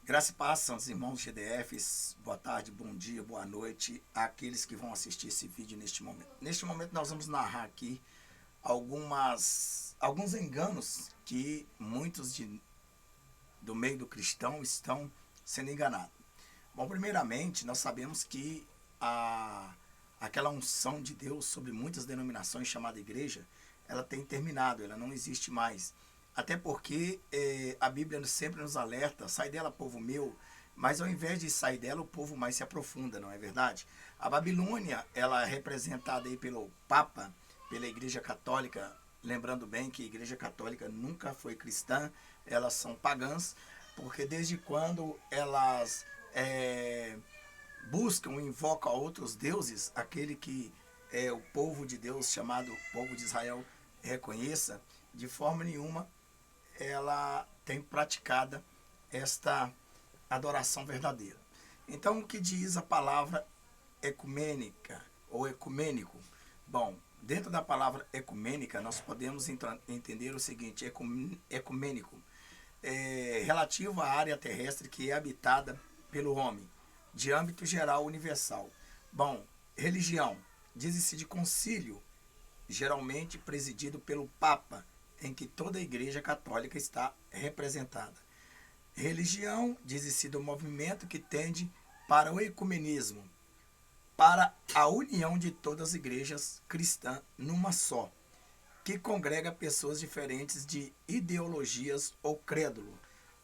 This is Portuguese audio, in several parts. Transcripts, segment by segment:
Graça e paz, santos irmãos GDFs, boa tarde, bom dia, boa noite àqueles que vão assistir esse vídeo neste momento. Neste momento nós vamos narrar aqui alguns enganos que do meio do cristão estão sendo enganados. Bom, primeiramente nós sabemos que aquela unção de Deus sobre muitas denominações chamada igreja, ela tem terminado, ela não existe mais. Até porque a Bíblia sempre nos alerta, sai dela, povo meu, mas ao invés de sair dela, o povo mais se aprofunda, não é verdade? A Babilônia, ela é representada aí pelo Papa, pela Igreja Católica, lembrando bem que a Igreja Católica nunca foi cristã, elas são pagãs, porque desde quando elas buscam e invocam a outros deuses, aquele que o povo de Deus, chamado povo de Israel, reconheça, de forma nenhuma ela tem praticada esta adoração verdadeira. Então, o que diz a palavra ecumênica ou ecumênico? Bom, dentro da palavra ecumênica, nós podemos entender o seguinte: ecumênico é relativo à área terrestre que é habitada pelo homem, de âmbito geral universal. Bom, religião, diz-se de concílio, geralmente presidido pelo Papa, em que toda a Igreja Católica está representada. Religião, diz-se do movimento que tende para o ecumenismo, para a união de todas as igrejas cristãs numa só, que congrega pessoas diferentes de ideologias ou crédulo.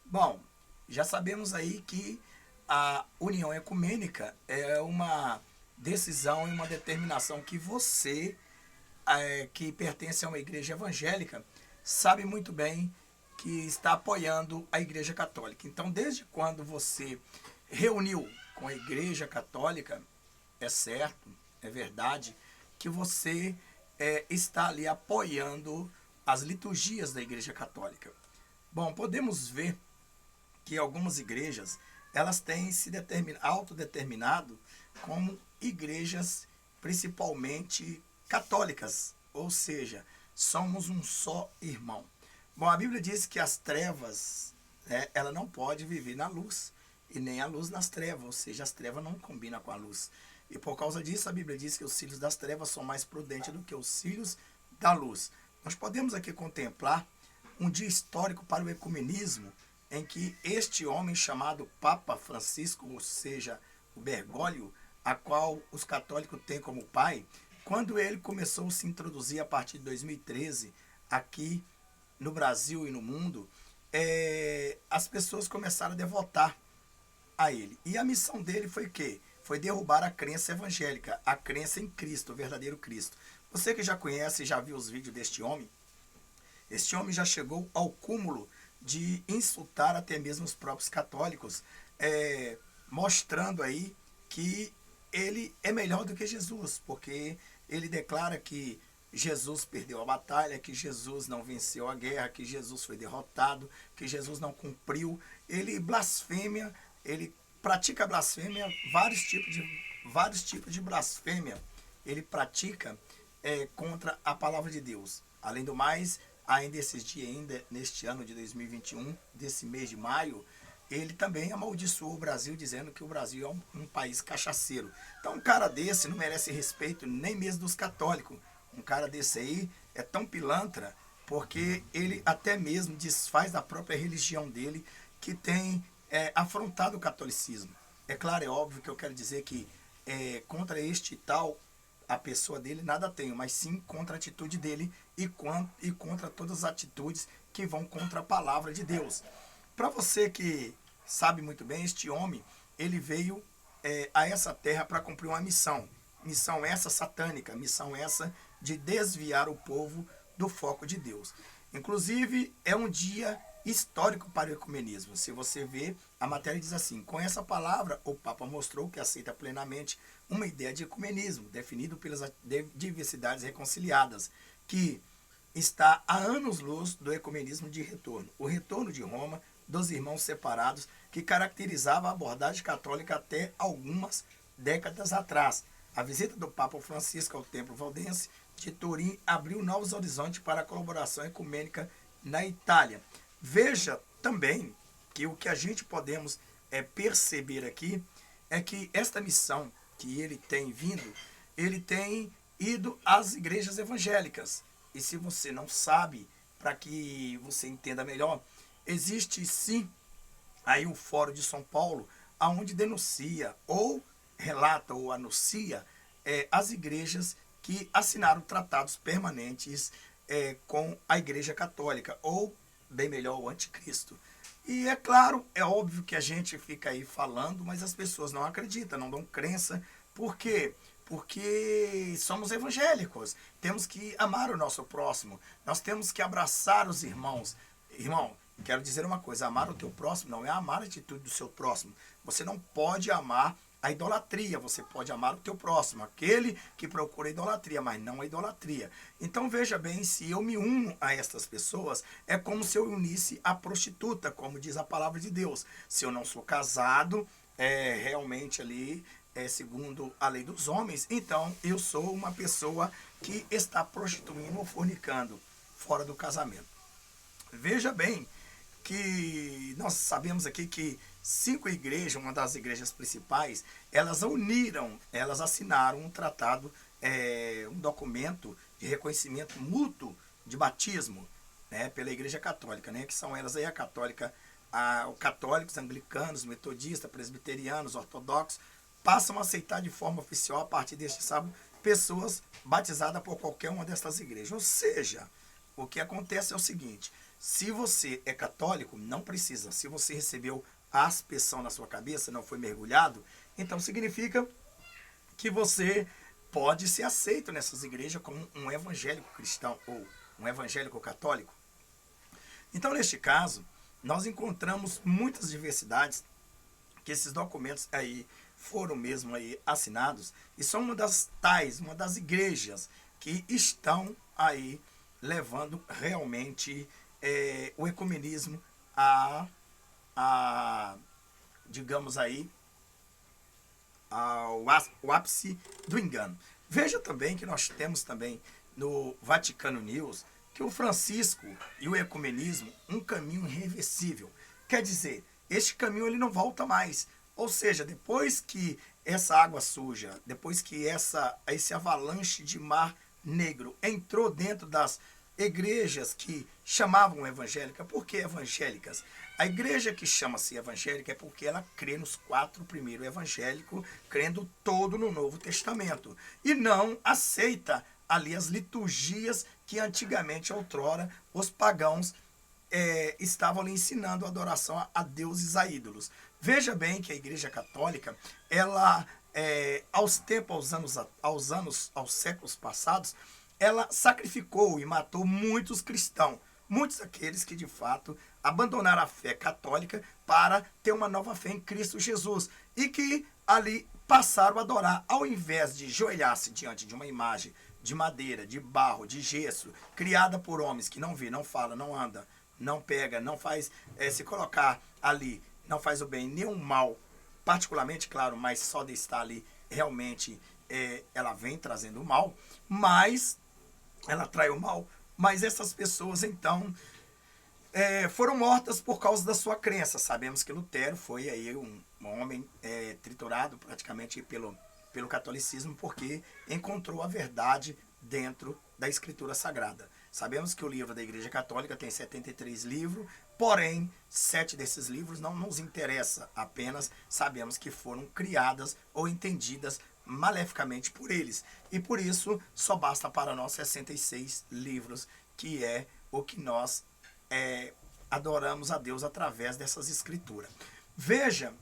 Bom, já sabemos aí que a união ecumênica é uma decisão e uma determinação que você, que pertence a uma igreja evangélica, sabe muito bem que está apoiando a Igreja Católica. Então, desde quando você reuniu com a Igreja Católica, é certo, é verdade, que você está ali apoiando as liturgias da Igreja Católica. Bom, podemos ver que algumas igrejas elas têm se autodeterminado como igrejas principalmente católicas, ou seja, somos um só irmão. Bom, a Bíblia diz que as trevas, ela não pode viver na luz e nem a luz nas trevas, ou seja, as trevas não combinam com a luz. E por causa disso, a Bíblia diz que os filhos das trevas são mais prudentes do que os filhos da luz. Nós podemos aqui contemplar um dia histórico para o ecumenismo, em que este homem chamado Papa Francisco, ou seja, o Bergoglio, a qual os católicos têm como pai, quando ele começou a se introduzir a partir de 2013 aqui no Brasil e no mundo, as pessoas começaram a devotar a ele. E a missão dele foi o quê? Foi derrubar a crença evangélica, a crença em Cristo, o verdadeiro Cristo. Você que já conhece e já viu os vídeos deste homem, este homem já chegou ao cúmulo de insultar até mesmo os próprios católicos, mostrando aí que ele é melhor do que Jesus, porque ele declara que Jesus perdeu a batalha, que Jesus não venceu a guerra, que Jesus foi derrotado, que Jesus não cumpriu. Ele blasfêmia, ele pratica blasfêmia, vários tipos de blasfêmia ele pratica contra a palavra de Deus. Além do mais, ainda esses dias, ainda neste ano de 2021, desse mês de maio, ele também amaldiçoou o Brasil, dizendo que o Brasil é um país cachaceiro. Então um cara desse não merece respeito nem mesmo dos católicos. Um cara desse aí é tão pilantra porque ele até mesmo desfaz da própria religião dele, que tem afrontado o catolicismo. É claro, é óbvio que eu quero dizer que contra este tal, a pessoa dele nada tenho, mas sim contra a atitude dele e contra todas as atitudes que vão contra a palavra de Deus. Para você que sabe muito bem, este homem, ele veio a essa terra para cumprir uma missão. Missão essa satânica, missão essa de desviar o povo do foco de Deus. Inclusive, é um dia histórico para o ecumenismo. Se você vê, a matéria diz assim: com essa palavra, o Papa mostrou que aceita plenamente uma ideia de ecumenismo, definido pelas diversidades reconciliadas, que está há anos-luz do ecumenismo de retorno. O retorno de Roma, dos irmãos separados, que caracterizava a abordagem católica até algumas décadas atrás. A visita do Papa Francisco ao Templo Valdense de Turim abriu novos horizontes para a colaboração ecumênica na Itália. Veja também que o que a gente podemos perceber aqui é que esta missão que ele tem vindo, ele tem ido às igrejas evangélicas. E se você não sabe, para que você entenda melhor, existe sim aí o Fórum de São Paulo, aonde denuncia ou relata ou anuncia as igrejas que assinaram tratados permanentes com a Igreja Católica, ou, bem melhor, o Anticristo. E é claro, é óbvio que a gente fica aí falando, mas as pessoas não acreditam, não dão crença. Por quê? Porque somos evangélicos, temos que amar o nosso próximo, nós temos que abraçar os irmãos. Irmão, quero dizer uma coisa, amar o teu próximo não é amar a atitude do seu próximo. Você não pode amar a idolatria, você pode amar o teu próximo, aquele que procura a idolatria, mas não a idolatria. Então veja bem, se eu me uno a estas pessoas, é como se eu unisse a prostituta, como diz a palavra de Deus. Se eu não sou casado, realmente ali, segundo a lei dos homens, então eu sou uma pessoa que está prostituindo ou fornicando fora do casamento. Veja bem que nós sabemos aqui que 5 igrejas, uma das igrejas principais, elas uniram, elas assinaram um tratado, um documento de reconhecimento mútuo de batismo, né, pela Igreja Católica, né, que são elas aí a católica, católicos, anglicanos, metodistas, presbiterianos, ortodoxos, passam a aceitar de forma oficial a partir deste sábado pessoas batizadas por qualquer uma destas igrejas. Ou seja, o que acontece é o seguinte: se você é católico, não precisa. Se você recebeu a aspersão na sua cabeça, não foi mergulhado, então significa que você pode ser aceito nessas igrejas como um evangélico cristão ou um evangélico católico. Então, neste caso, nós encontramos muitas diversidades, que esses documentos aí foram mesmo aí assinados, e são uma das igrejas que estão aí levando realmente o ecumenismo digamos aí, ao ápice do engano. Veja também que nós temos também no Vaticano News que o Francisco e o ecumenismo, um caminho irreversível. Quer dizer, este caminho ele não volta mais. Ou seja, depois que essa água suja, depois que esse avalanche de mar negro entrou dentro das igrejas que chamavam evangélica. Por que evangélicas? A igreja que chama-se evangélica é porque ela crê nos 4 primeiros evangélicos, crendo todo no Novo Testamento. E não aceita ali as liturgias que antigamente, outrora, os pagãos estavam ali ensinando a adoração a deuses, a ídolos. Veja bem que a Igreja Católica, ela, aos séculos passados, ela sacrificou e matou muitos cristãos, muitos aqueles que de fato abandonaram a fé católica para ter uma nova fé em Cristo Jesus e que ali passaram a adorar, ao invés de joelhar-se diante de uma imagem de madeira, de barro, de gesso, criada por homens que não vê, não fala, não anda, não pega, não faz, se colocar ali, não faz o bem nem o mal, particularmente, claro, mas só de estar ali, realmente, ela vem trazendo o mal, mas ela trai o mal, mas essas pessoas, então, foram mortas por causa da sua crença. Sabemos que Lutero foi aí um homem triturado praticamente pelo catolicismo, porque encontrou a verdade dentro da Escritura Sagrada. Sabemos que o livro da Igreja Católica tem 73 livros, porém, 7 desses livros não nos interessa, apenas sabemos que foram criadas ou entendidas maleficamente por eles. E por isso, só basta para nós 66 livros, que é o que nós adoramos a Deus através dessas escrituras. Veja,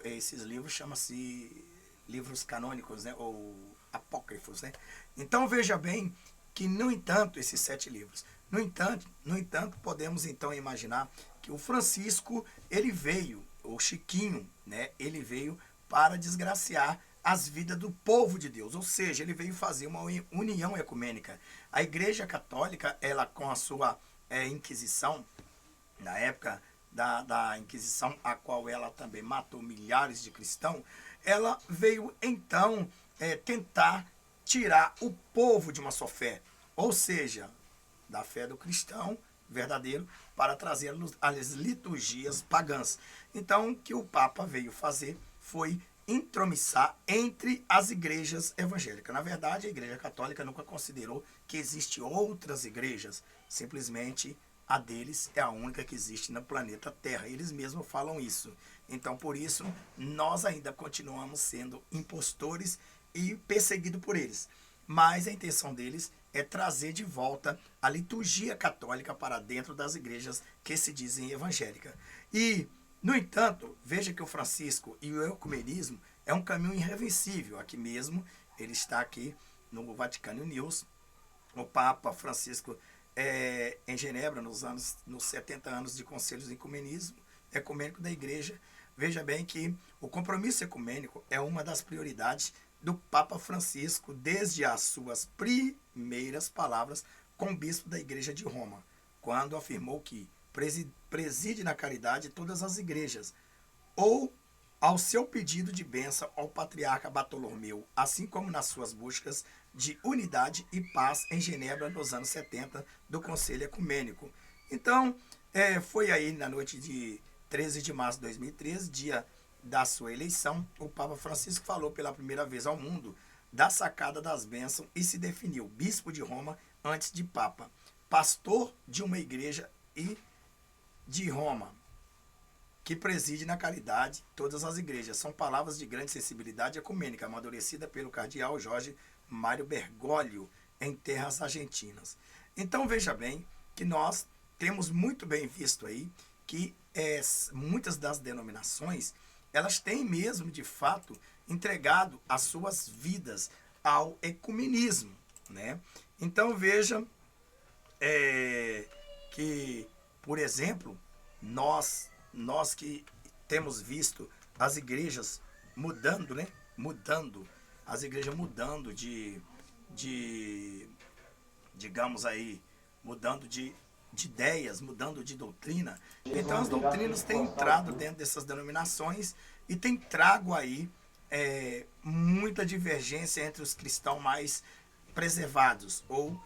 esses livros chamam-se livros canônicos, né, ou apócrifos, né? Então veja bem que, no entanto, esses 7 livros, no entanto, podemos então imaginar que o Francisco, ele veio, o Chiquinho, né, ele veio para desgraciar as vidas do povo de Deus, ou seja, ele veio fazer uma união ecumênica. A Igreja Católica, ela com a sua Inquisição, na época da Inquisição, a qual ela também matou milhares de cristãos, ela veio então tentar tirar o povo de uma só fé, ou seja, da fé do cristão verdadeiro para trazer as liturgias pagãs. Então, o que o Papa veio fazer foi intromissar entre as igrejas evangélicas. Na verdade, a Igreja Católica nunca considerou que existem outras igrejas. Simplesmente a deles é a única que existe no planeta Terra. Eles mesmos falam isso. Então, por isso, nós ainda continuamos sendo impostores e perseguidos por eles. Mas a intenção deles é trazer de volta a liturgia católica para dentro das igrejas que se dizem evangélicas. E, no entanto, veja que o Francisco e o ecumenismo é um caminho irreversível. Aqui mesmo, ele está aqui no Vaticano News. O Papa Francisco em Genebra, nos 70 anos de conselhos de ecumênico da igreja. Veja bem que o compromisso ecumênico é uma das prioridades do Papa Francisco desde as suas primeiras palavras com o bispo da Igreja de Roma, quando afirmou que preside na caridade todas as igrejas, ou ao seu pedido de bênção ao patriarca Bartolomeu, assim como nas suas buscas de unidade e paz em Genebra nos anos 70 do Conselho Ecumênico. Então, foi aí na noite de 13 de março de 2013, dia da sua eleição, o Papa Francisco falou pela primeira vez ao mundo da sacada das bênçãos e se definiu bispo de Roma antes de Papa, pastor de uma igreja e de Roma, que preside na caridade todas as igrejas. São palavras de grande sensibilidade ecumênica, amadurecida pelo cardeal Jorge Mário Bergoglio, em terras argentinas. Então veja bem que nós temos muito bem visto aí que muitas das denominações, elas têm mesmo, de fato, entregado as suas vidas ao ecumenismo, né? Então veja que, por exemplo, nós que temos visto as igrejas mudando, né? As igrejas mudando digamos aí, mudando de ideias, mudando de doutrina. Então as doutrinas têm entrado dentro dessas denominações e têm trago aí muita divergência entre os cristãos mais preservados ou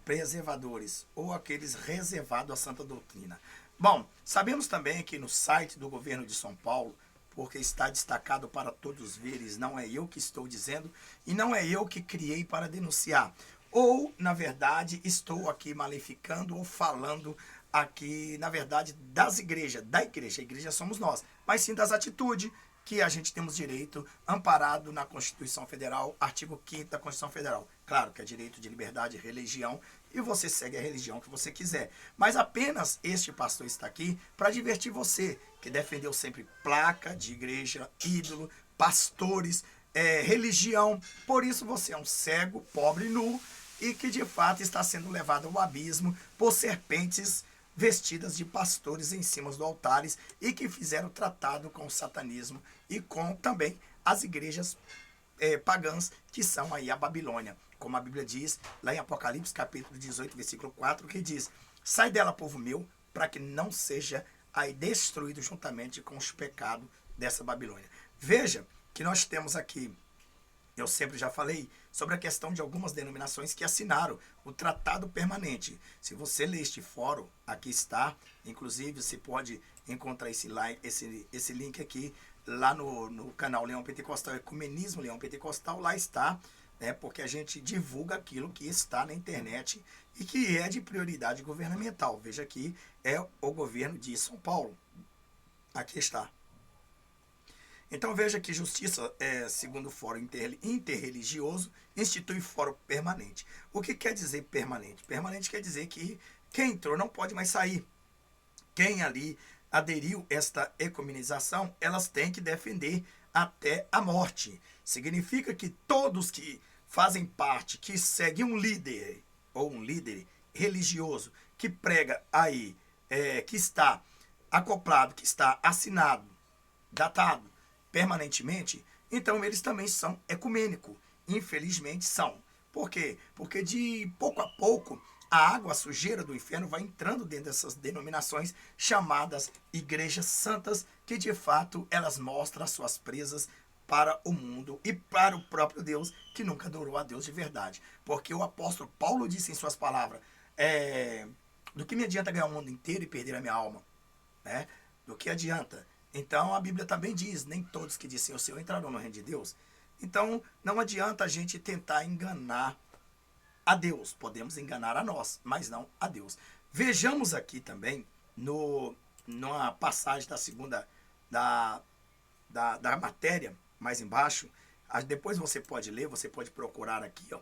preservadores, ou aqueles reservados à santa doutrina. Bom, sabemos também que no site do governo de São Paulo, porque está destacado para todos veres, não é eu que estou dizendo e não é eu que criei para denunciar. Ou, na verdade, estou aqui maleficando ou falando aqui, na verdade, das igrejas, da igreja. A igreja somos nós, mas sim das atitudes que a gente temos direito amparado na Constituição Federal, artigo 5º da Constituição Federal. Claro que é direito de liberdade de religião e você segue a religião que você quiser. Mas apenas este pastor está aqui para divertir você, que defendeu sempre placa de igreja, ídolo, pastores, religião. Por isso você é um cego, pobre e nu e que de fato está sendo levado ao abismo por serpentes vestidas de pastores em cima dos altares e que fizeram tratado com o satanismo e com também as igrejas pagãs que são aí a Babilônia. Como a Bíblia diz lá em Apocalipse capítulo 18, versículo 4, que diz: sai dela, povo meu, para que não seja aí destruído juntamente com os pecados dessa Babilônia. Veja que nós temos aqui, eu sempre já falei sobre a questão de algumas denominações que assinaram o Tratado Permanente. Se você ler este fórum, aqui está, inclusive você pode encontrar esse link aqui, lá no canal Leão Pentecostal, Ecumenismo Leão Pentecostal, lá está, né, porque a gente divulga aquilo que está na internet e que é de prioridade governamental. Veja aqui, é o governo de São Paulo. Aqui está. Então veja que justiça, segundo o Fórum Interreligioso, institui fórum permanente. O que quer dizer permanente? Permanente quer dizer que quem entrou não pode mais sair. Quem ali aderiu a esta ecumenização, elas têm que defender até a morte. Significa que todos que fazem parte, que seguem um líder, ou um líder religioso, que prega aí, que está acoplado, que está assinado, datado, permanentemente, então eles também são ecumênicos. Infelizmente são. Por quê? Porque de pouco a pouco a água, a sujeira do inferno vai entrando dentro dessas denominações chamadas igrejas santas, que de fato elas mostram as suas presas para o mundo e para o próprio Deus, que nunca adorou a Deus de verdade. Porque o apóstolo Paulo disse em suas palavras, Do que me adianta ganhar o mundo inteiro e perder a minha alma? Né? Do que adianta? Então a Bíblia também diz, nem todos que dizem o Senhor entrarão no reino de Deus. Então não adianta a gente tentar enganar a Deus. Podemos enganar a nós, mas não a Deus. Vejamos aqui também, numa passagem da segunda, da matéria, mais embaixo. Depois você pode ler, você pode procurar aqui, ó,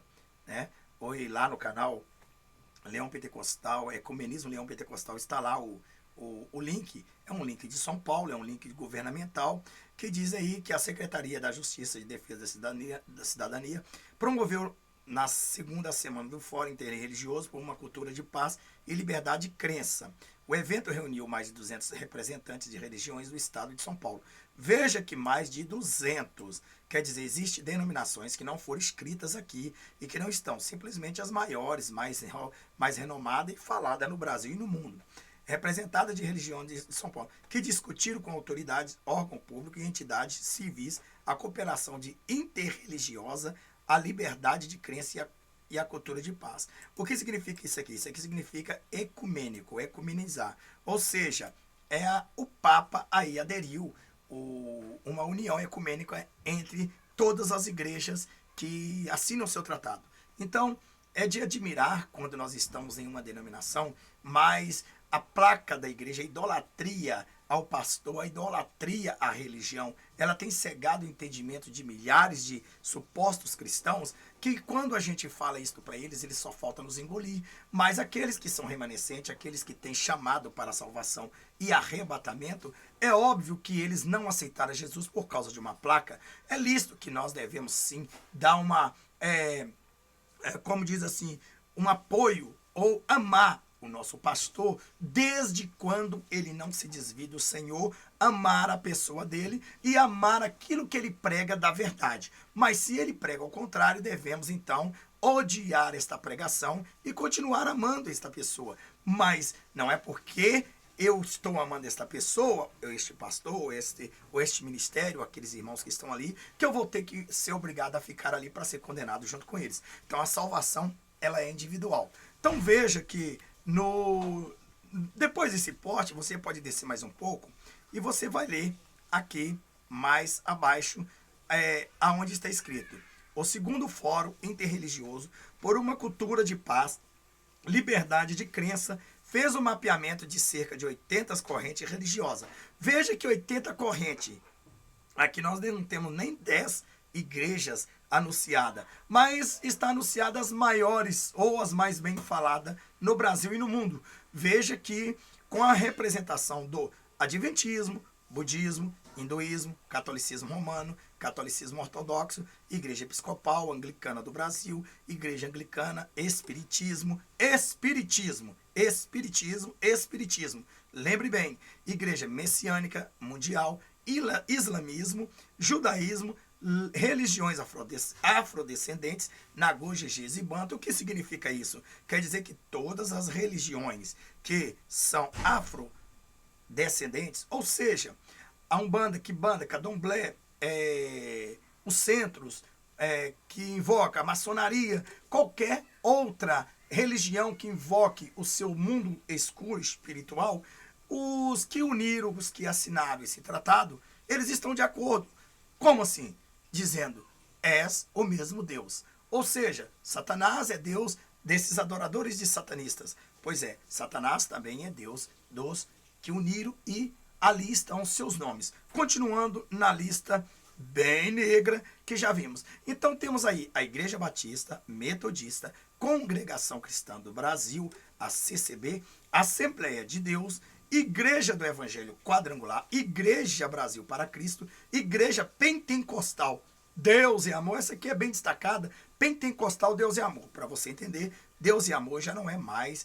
né? Ou ir lá no canal Leão Pentecostal, Ecumenismo Leão Pentecostal, está lá o link. É um link de São Paulo, é um link governamental, que diz aí que a Secretaria da Justiça e de Defesa da Cidadania promoveu na segunda semana do Fórum Interreligioso por uma Cultura de Paz e Liberdade de Crença. O evento reuniu mais de 200 representantes de religiões do estado de São Paulo. Veja que mais de 200, quer dizer, existem denominações que não foram escritas aqui e que não estão, simplesmente as maiores, mais renomadas e faladas no Brasil e no mundo. Representadas de religiões de São Paulo, que discutiram com autoridades, órgão público e entidades civis a cooperação de interreligiosa, a liberdade de crença e a cultura de paz. O que significa isso aqui? Isso aqui significa ecumênico, ecumenizar. Ou seja, o Papa aí aderiu uma união ecumênica entre todas as igrejas que assinam o seu tratado. Então, é de admirar quando nós estamos em uma denominação, mas a placa da igreja, a idolatria ao pastor, a idolatria à religião, ela tem cegado o entendimento de milhares de supostos cristãos, que quando a gente fala isso para eles só falta nos engolir. Mas aqueles que são remanescentes, aqueles que têm chamado para a salvação e arrebatamento, é óbvio que eles não aceitaram Jesus por causa de uma placa. É lícito que nós devemos sim dar como diz assim, um apoio ou amar o nosso pastor, desde quando ele não se desvia do Senhor, amar a pessoa dele e amar aquilo que ele prega da verdade. Mas se ele prega ao contrário, devemos então odiar esta pregação e continuar amando esta pessoa. Mas não é porque eu estou amando esta pessoa, este pastor, ou este ministério, aqueles irmãos que estão ali, que eu vou ter que ser obrigado a ficar ali para ser condenado junto com eles. Então a salvação, ela é individual. Então veja que depois desse post, você pode descer mais um pouco e você vai ler aqui mais abaixo, aonde está escrito: o segundo Fórum Interreligioso por uma Cultura de Paz, Liberdade de Crença, fez um mapeamento de cerca de 80 correntes religiosas. Veja que 80 correntes. Aqui nós não temos nem 10 igrejas anunciadas, mas está anunciada as maiores ou as mais bem faladas no Brasil e no mundo. Veja que com a representação do Adventismo, Budismo, Hinduísmo, Catolicismo Romano, Catolicismo Ortodoxo, Igreja Episcopal Anglicana do Brasil, Igreja Anglicana, Espiritismo. Lembre bem, Igreja Messiânica Mundial, Islamismo, Judaísmo, religiões afrodescendentes, Nagô, Gegês e Banto. O que significa isso? Quer dizer que todas as religiões que são afrodescendentes, ou seja, a Umbanda, Quimbanda, Candomblé, os centros que invoca a maçonaria, qualquer outra religião que invoque o seu mundo escuro espiritual, os que uniram, os que assinaram esse tratado, eles estão de acordo. Como assim? Dizendo, és o mesmo Deus. Ou seja, Satanás é Deus desses adoradores de satanistas. Pois é, Satanás também é Deus dos que uniram e ali estão os seus nomes. Continuando na lista bem negra que já vimos. Então temos aí a Igreja Batista, Metodista, Congregação Cristã do Brasil, a CCB, Assembleia de Deus, Igreja do Evangelho Quadrangular, Igreja Brasil para Cristo, Igreja Pentecostal Deus e Amor. Essa aqui é bem destacada, Pentecostal Deus e Amor. Para você entender, Deus e Amor já não é mais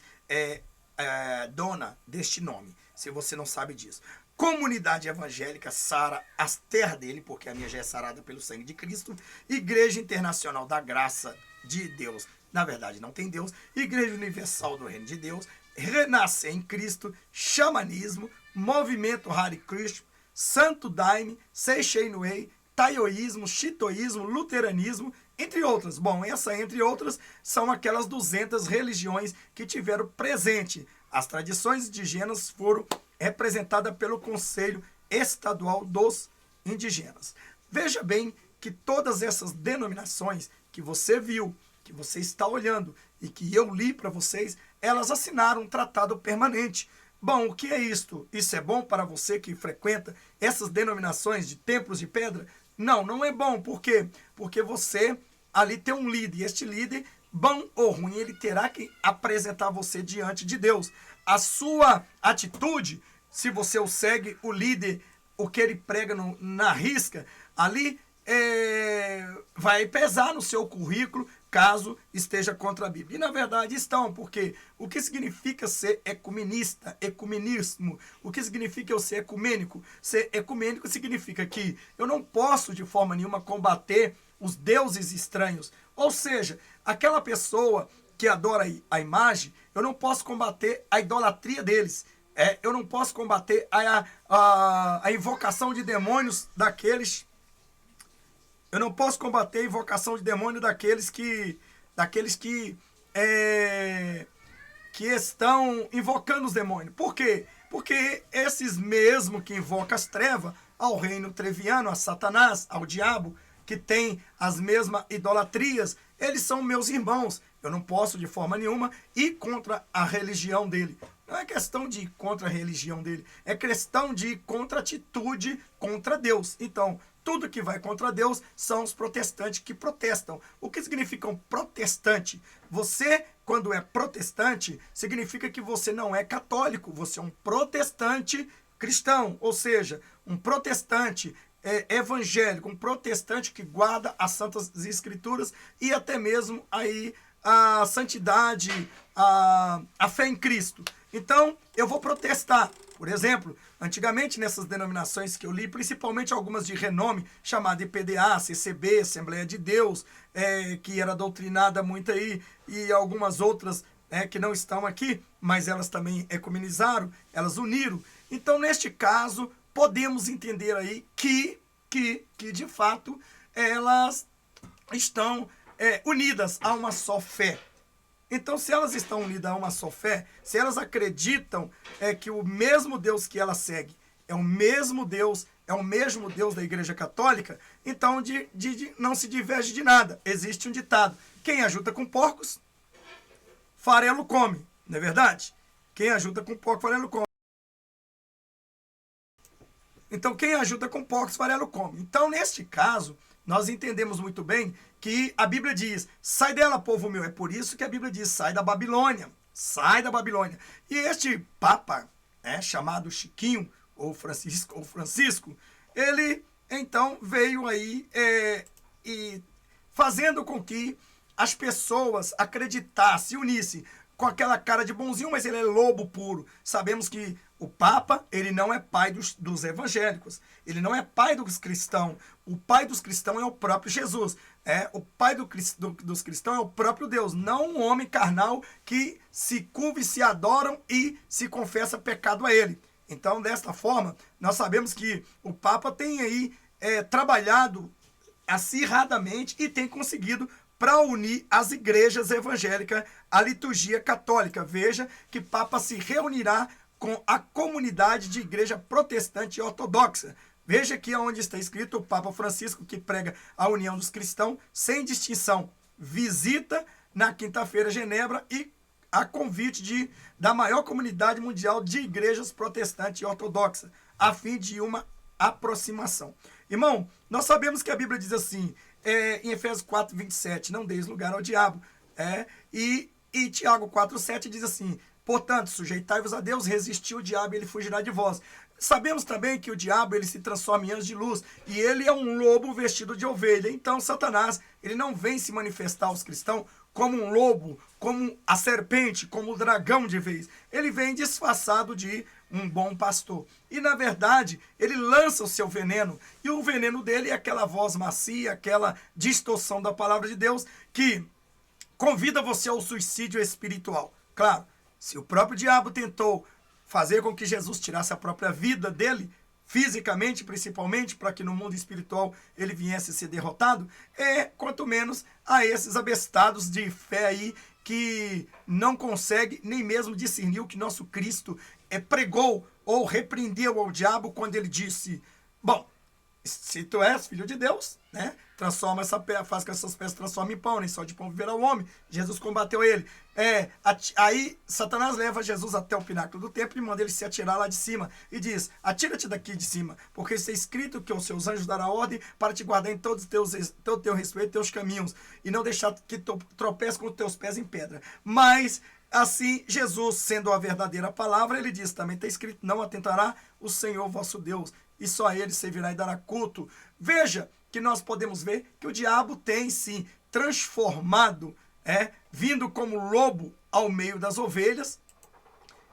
dona deste nome, se você não sabe disso. Comunidade Evangélica Sara, as terras dele, porque a minha já é sarada pelo sangue de Cristo. Igreja Internacional da Graça de Deus, na verdade não tem Deus. Igreja Universal do Reino de Deus, Renascer em Cristo, Xamanismo, Movimento Hare Krishna, Santo Daime, Seishei Wei, Taoísmo, Shintoísmo, Luteranismo, entre outras. Bom, essa entre outras são aquelas 200 religiões que tiveram presente As tradições indígenas foram representadas pelo Conselho Estadual dos Indígenas. Veja bem que todas essas denominações que você viu, que você está olhando e que eu li para vocês, elas assinaram um tratado permanente. Bom, o que é isto? Isso é bom para você que frequenta essas denominações de templos de pedra? Não, não é bom. Por quê? Porque você ali tem um líder, e este líder, bom ou ruim, ele terá que apresentar você diante de Deus. A sua atitude, se você o segue, o líder, o que ele prega na risca, ali vai pesar no seu currículo, caso esteja contra a Bíblia. E na verdade estão, porque o que significa ser ecumenista, ecumenismo? O que significa eu ser ecumênico? Ser ecumênico significa que eu não posso de forma nenhuma combater os deuses estranhos. Ou seja, aquela pessoa que adora a imagem, eu não posso combater a idolatria deles. Eu não posso combater a invocação de demônios daqueles. Eu não posso combater a invocação de demônio daqueles que estão invocando os demônios. Por quê? Porque esses mesmos que invocam as trevas ao reino treviano, a Satanás, ao diabo, que tem as mesmas idolatrias, eles são meus irmãos. Eu não posso de forma nenhuma ir contra a religião dele. Não é questão de ir contra a religião dele, é questão de ir contra a atitude contra Deus. Então, tudo que vai contra Deus são os protestantes que protestam. O que significa um protestante? Você, quando é protestante, significa que você não é católico, você é um protestante cristão, ou seja, um protestante evangélico, um protestante que guarda as Santas Escrituras e até mesmo aí a santidade, a fé em Cristo. Então, eu vou protestar. Por exemplo, antigamente nessas denominações que eu li, principalmente algumas de renome, chamada IPDA, CCB, Assembleia de Deus, que era doutrinada muito aí, e algumas outras que não estão aqui, mas elas também ecumenizaram, elas uniram. Então, neste caso, podemos entender aí que de fato, elas estão unidas a uma só fé. Então, se elas estão unidas a uma só fé, se elas acreditam que o mesmo Deus que ela segue é o mesmo Deus da Igreja Católica, então não se diverge de nada. Existe um ditado: quem ajuda com porcos, farelo come. Não é verdade? Quem ajuda com porcos, farelo come. Então, quem ajuda com porcos, farelo come. Então, neste caso, nós entendemos muito bem que a Bíblia diz: sai dela, povo meu. É por isso que a Bíblia diz: sai da Babilônia. Sai da Babilônia. E este Papa, chamado Chiquinho, ou Francisco, ele então veio aí e fazendo com que as pessoas acreditassem, se unissem, com aquela cara de bonzinho, mas ele é lobo puro. Sabemos que o Papa, ele não é pai dos evangélicos, ele não é pai dos cristãos. O pai dos cristãos é o próprio Jesus. O pai dos cristãos é o próprio Deus, não um homem carnal que se curva e se adoram e se confessa pecado a ele. Então, desta forma, nós sabemos que o Papa tem aí trabalhado acirradamente e tem conseguido para unir as igrejas evangélicas à liturgia católica. Veja que Papa se reunirá com a comunidade de igreja protestante e ortodoxa. Veja aqui onde está escrito: o Papa Francisco, que prega a união dos cristãos sem distinção, visita na quinta-feira Genebra e a convite da maior comunidade mundial de igrejas protestantes e ortodoxas, a fim de uma aproximação. Irmão, nós sabemos que a Bíblia diz assim, em Efésios 4, 27, não deis lugar ao diabo. E Tiago 4, 7 diz assim: portanto, sujeitai-vos a Deus, resistiu o diabo e ele fugirá de vós. Sabemos também que o diabo ele se transforma em anjo de luz e ele é um lobo vestido de ovelha. Então, Satanás, ele não vem se manifestar aos cristãos como um lobo, como a serpente, como o dragão de vez. Ele vem disfarçado de um bom pastor. E, na verdade, ele lança o seu veneno. E o veneno dele é aquela voz macia, aquela distorção da palavra de Deus que convida você ao suicídio espiritual. Claro, se o próprio diabo tentou fazer com que Jesus tirasse a própria vida dele, fisicamente principalmente, para que no mundo espiritual ele viesse a ser derrotado, quanto menos a esses abestados de fé aí que não consegue nem mesmo discernir o que nosso Cristo pregou ou repreendeu ao diabo quando ele disse, bom, se tu és filho de Deus, né? Transforma essa pedra, faz que essas pedras transformem em pão, nem só de pão viverá o homem. Jesus combateu ele. Aí Satanás leva Jesus até o pináculo do templo e manda ele se atirar lá de cima. E diz, atira-te daqui de cima, porque está escrito que os seus anjos darão ordem para te guardar em todo o teu respeito e teus caminhos, e não deixar que tu tropece com os teus pés em pedra. Mas assim, Jesus, sendo a verdadeira palavra, ele diz, também está escrito, não atentará o Senhor vosso Deus, e só a ele servirá e dará culto. Veja que nós podemos ver que o diabo tem se transformado, vindo como lobo ao meio das ovelhas,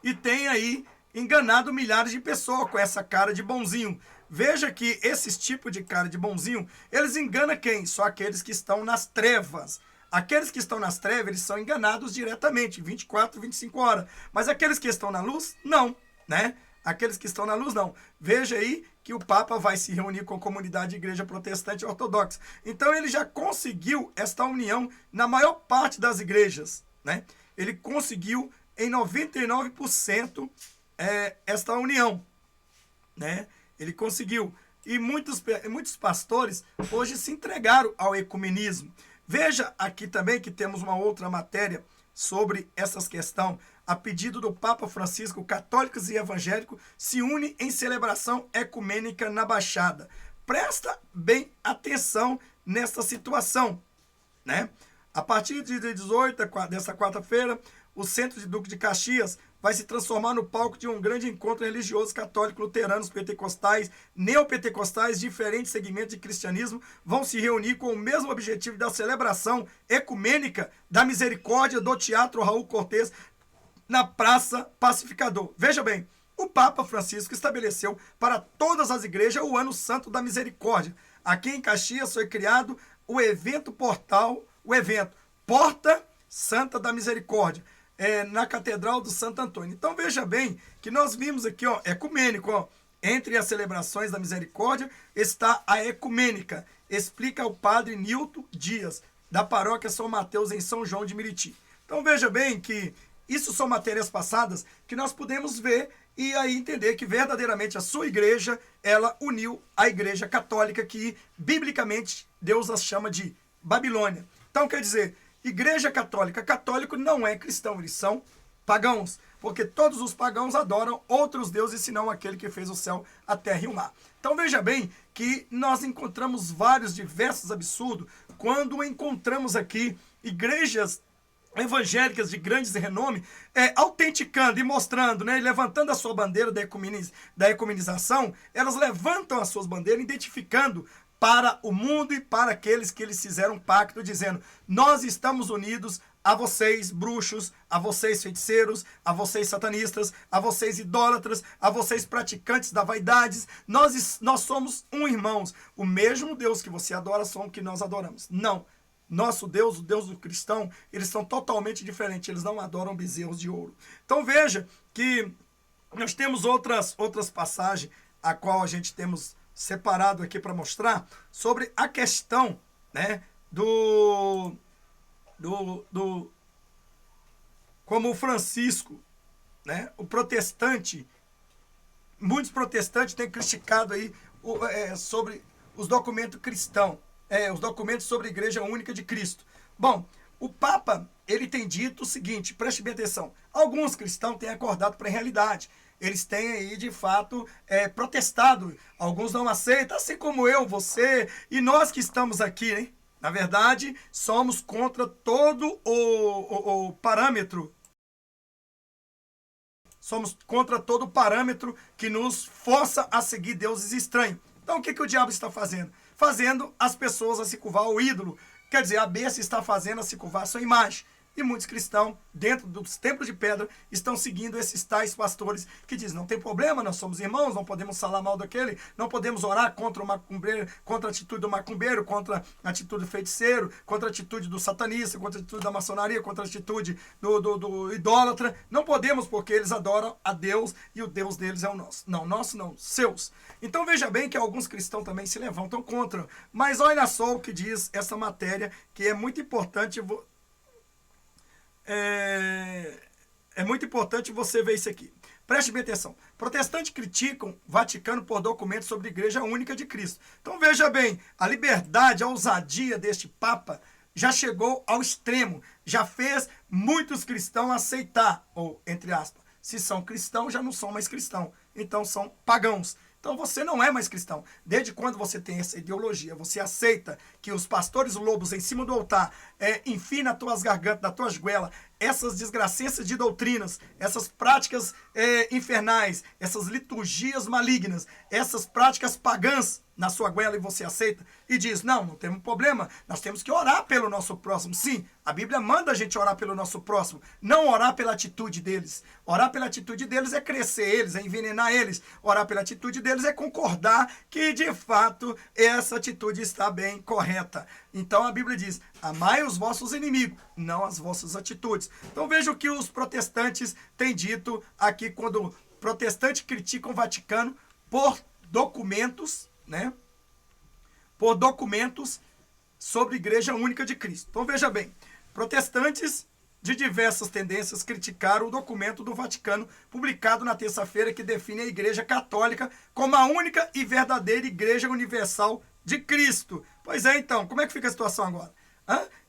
e tem aí enganado milhares de pessoas com essa cara de bonzinho. Veja que esses tipos de cara de bonzinho, eles enganam quem? Só aqueles que estão nas trevas. Aqueles que estão nas trevas, eles são enganados diretamente, 24, 25 horas. Mas aqueles que estão na luz, não, né? Aqueles que estão na luz, não. Veja aí que o Papa vai se reunir com a comunidade de igreja protestante ortodoxa. Então ele já conseguiu esta união na maior parte das igrejas, né? Ele conseguiu em 99% esta união, né? Ele conseguiu. E muitos pastores hoje se entregaram ao ecumenismo. Veja aqui também que temos uma outra matéria sobre essas questões. A pedido do Papa Francisco, católicos e evangélicos se unem em celebração ecumênica na Baixada. Presta bem atenção nessa situação, né? A partir de 18 dessa quarta-feira, o Centro de Duque de Caxias vai se transformar no palco de um grande encontro religioso católico, luteranos, pentecostais, neopentecostais, diferentes segmentos de cristianismo vão se reunir com o mesmo objetivo da celebração ecumênica da misericórdia do Teatro Raul Cortez na Praça Pacificador. Veja bem, o Papa Francisco estabeleceu para todas as igrejas o Ano Santo da Misericórdia. Aqui em Caxias foi criado o evento Porta Santa da Misericórdia, na Catedral do Santo Antônio. Então veja bem que nós vimos aqui, ecumênico, entre as celebrações da misericórdia está a ecumênica, explica o padre Nilton Dias, da paróquia São Mateus em São João de Meriti. Então veja bem que isso são matérias passadas que nós podemos ver e aí entender que verdadeiramente a sua igreja, ela uniu a igreja católica que biblicamente Deus as chama de Babilônia. Então quer dizer, igreja católica, católico não é cristão, eles são pagãos, porque todos os pagãos adoram outros deuses, senão aquele que fez o céu, a terra e o mar. Então veja bem que nós encontramos diversos absurdos, quando encontramos aqui igrejas evangélicas de grandes renome, autenticando e mostrando, né, levantando a sua bandeira da ecumenização, elas levantam as suas bandeiras, identificando para o mundo e para aqueles que eles fizeram um pacto, dizendo, nós estamos unidos a vocês bruxos, a vocês feiticeiros, a vocês satanistas, a vocês idólatras, a vocês praticantes da vaidades, nós somos irmãos, o mesmo Deus que você adora são o que nós adoramos. Não. Nosso Deus, o Deus do cristão, eles são totalmente diferentes, eles não adoram bezerros de ouro. Então veja que nós temos outras passagens, a qual a gente temos separado aqui para mostrar, sobre a questão, né, como o Francisco, né, o protestante, muitos protestantes têm criticado aí sobre os documentos cristãos. Os documentos sobre a Igreja Única de Cristo. Bom, o Papa, ele tem dito o seguinte, preste bem atenção, alguns cristãos têm acordado para a realidade, eles têm aí, de fato, protestado, alguns não aceitam, assim como eu, você e nós que estamos aqui, né? Na verdade, somos contra todo o parâmetro, somos contra todo o parâmetro que nos força a seguir deuses estranhos. Então, o que o diabo está fazendo? Fazendo as pessoas a se curvar ao ídolo. Quer dizer, a besta está fazendo a se curvar a sua imagem. E muitos cristãos, dentro dos templos de pedra, estão seguindo esses tais pastores que dizem, não tem problema, nós somos irmãos, não podemos falar mal daquele, não podemos orar contra o macumbeiro, contra a atitude do macumbeiro, contra a atitude do feiticeiro, contra a atitude do satanista, contra a atitude da maçonaria, contra a atitude do idólatra. Não podemos, porque eles adoram a Deus e o Deus deles é o nosso. Não, nosso não, seus. Então veja bem que alguns cristãos também se levantam contra. Mas olha só o que diz essa matéria, que é muito importante. é muito importante você ver isso aqui. Preste bem atenção. Protestantes criticam o Vaticano por documentos sobre a Igreja Única de Cristo. Então veja bem, a liberdade, a ousadia deste Papa já chegou ao extremo, já fez muitos cristãos aceitar, ou entre aspas, se são cristãos já não são mais cristãos, então são pagãos. Então você não é mais cristão. Desde quando você tem essa ideologia, você aceita que os pastores lobos em cima do altar enfim nas tuas gargantas, nas tuas goelas, essas desgracenças de doutrinas, essas práticas infernais, essas liturgias malignas, essas práticas pagãs na sua goela e você aceita e diz, não temos problema, nós temos que orar pelo nosso próximo. Sim, a Bíblia manda a gente orar pelo nosso próximo, não orar pela atitude deles. Orar pela atitude deles é crescer eles, é envenenar eles. Orar pela atitude deles é concordar que de fato essa atitude está bem correta. Então a Bíblia diz, amai os vossos inimigos, não as vossas atitudes. Então veja o que os protestantes têm dito aqui quando protestantes criticam o Vaticano por documentos, né? Por documentos sobre a Igreja Única de Cristo. Então veja bem, protestantes de diversas tendências criticaram o documento do Vaticano publicado na terça-feira que define a Igreja Católica como a única e verdadeira Igreja Universal de Cristo. Pois é, então, como é que fica a situação agora?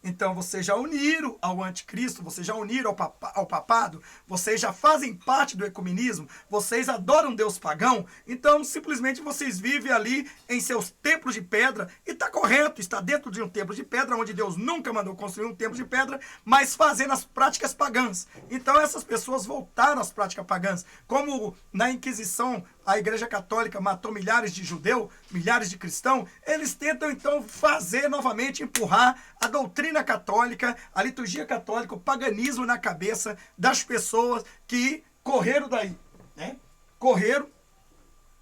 Então vocês já uniram ao anticristo, vocês já uniram ao papado, vocês já fazem parte do ecumenismo, vocês adoram Deus pagão, então simplesmente vocês vivem ali em seus templos de pedra, e está correto, está dentro de um templo de pedra, onde Deus nunca mandou construir um templo de pedra, mas fazendo as práticas pagãs. Então essas pessoas voltaram às práticas pagãs, como na Inquisição a Igreja Católica matou milhares de judeus, milhares de cristãos, eles tentam então fazer novamente, empurrar a doutrina católica, a liturgia católica, o paganismo na cabeça das pessoas que correram daí, né? Correram